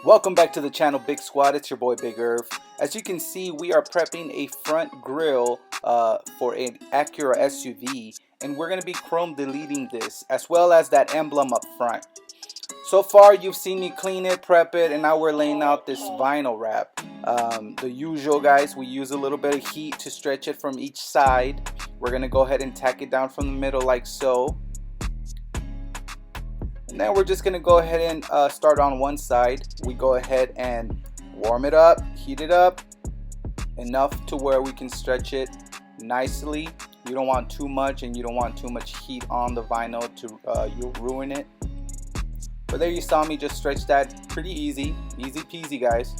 Welcome back to the channel, Big Squad. It's your boy Big Irv. As you can see, we are prepping a front grille for an Acura SUV, and we're going to be chrome deleting this as well as that emblem up front. So far you've seen me clean it, prep it, and now we're laying out this vinyl wrap. The usual, guys, we use a little bit of heat to stretch it from each side. We're going to go ahead and tack it down from the middle like so. And then we're just going to go ahead and start on one side. We go ahead and warm it up, heat it up enough to where we can stretch it nicely. You don't want too much, and you don't want too much heat on the vinyl to you'll ruin it. But there you saw me just stretch that pretty easy peasy, guys.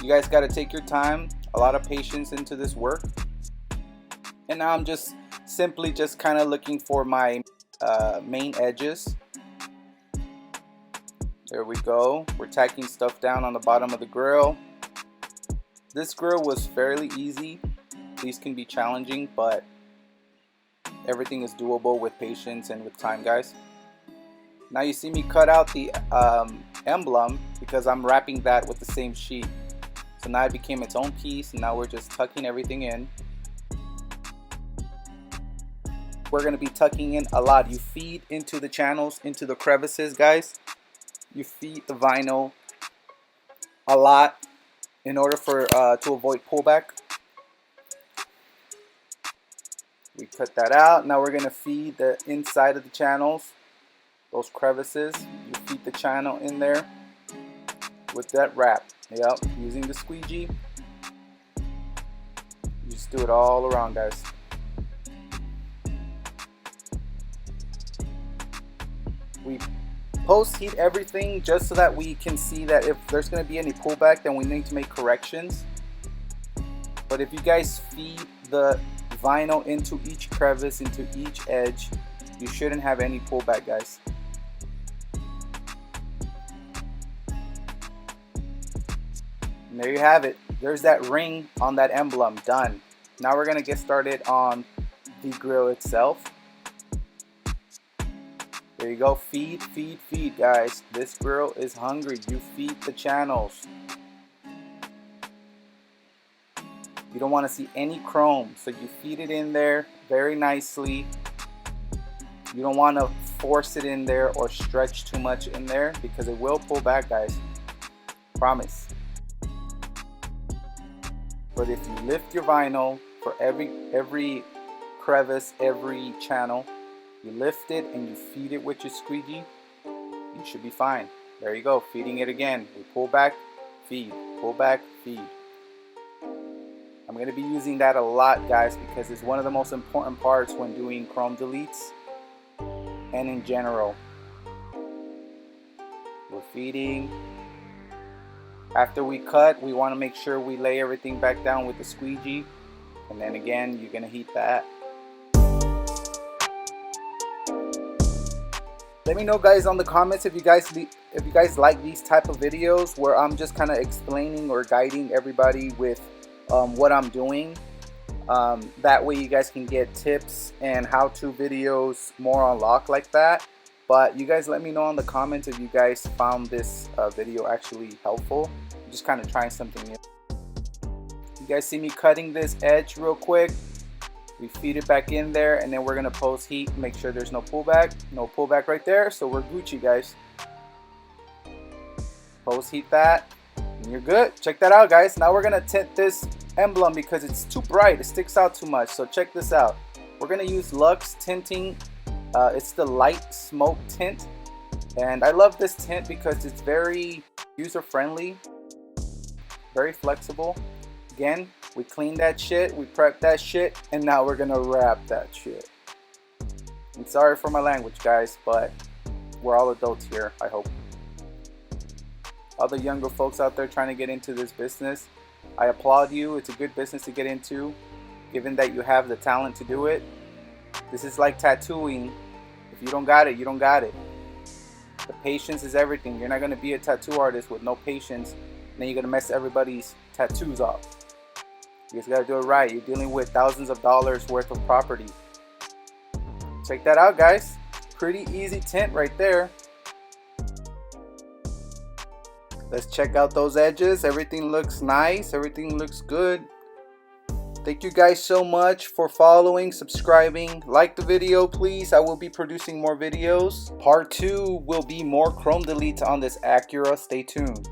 You guys got to take your time, a lot of patience into this work. And now I'm just simply just kind of looking for my main edges. There we go. We're tacking stuff down on the bottom of the grill. This grill was fairly easy. These can be challenging, but everything is doable with patience and with time, guys. Now you see me cut out the emblem because I'm wrapping that with the same sheet. So now it became its own piece, and now we're just tucking everything in. We're going to be tucking in a lot. You feed into the channels, into the crevices, guys. You feed the vinyl a lot in order for to avoid pullback. We cut that out. Now we're going to feed the inside of the channels, those crevices. You feed the channel in there with that wrap. Yep, using the squeegee. You just do it all around, guys. We post heat everything just so that we can see that if there's going to be any pullback, then we need to make corrections. But if you guys feed the vinyl into each crevice, into each edge, you shouldn't have any pullback, guys. And there you have it. There's that ring on that emblem. Done. Now we're going to get started on the grill itself. There you go. Feed, feed, feed, guys. This grill is hungry. You feed the channels. You don't want to see any chrome, so you feed it in there very nicely. You don't want to force it in there or stretch too much in there because it will pull back, guys. Promise. But if you lift your vinyl for every crevice, every channel, you lift it and you feed it with your squeegee, you should be fine. There you go, feeding it again. We pull back, feed, pull back, feed. I'm going to be using that a lot, guys, because it's one of the most important parts when doing chrome deletes and in general. We're feeding. After we cut, we want to make sure we lay everything back down with the squeegee, and then again, you're going to heat that. Let me know, guys, on the comments if you guys like these type of videos where I'm just kind of explaining or guiding everybody with what I'm doing. That way you guys can get tips and how-to videos more on lock like that. But you guys let me know on the comments if you guys found this video actually helpful. I'm just kind of trying something new. You guys see me cutting this edge real quick. We feed it back in there, and then we're gonna post heat, make sure there's no pullback. No pullback right there, so we're Gucci, guys. Post heat that, and you're good. Check that out, guys. Now we're gonna tint this emblem because it's too bright. It sticks out too much. So check this out. We're gonna use Luxe tinting. It's the light smoke tint, and I love this tint because it's very user-friendly, very flexible. Again, we clean that shit, we prep that shit, and now we're gonna wrap that shit. I'm sorry for my language, guys, but we're all adults here, I hope. All the younger folks out there trying to get into this business, I applaud you. It's a good business to get into, given that you have the talent to do it. This is like tattooing. If you don't got it, you don't got it. The patience is everything. You're not gonna be a tattoo artist with no patience, and then you're gonna mess everybody's tattoos up. You just gotta do it right. You're dealing with thousands of dollars worth of property. Check that out, guys. Pretty easy tint right there. Let's check out those edges. Everything looks nice. Everything looks good. Thank you guys so much for following, subscribing. Like the video, please. I will be producing more videos. Part 2 will be more chrome deletes on this Acura. Stay tuned.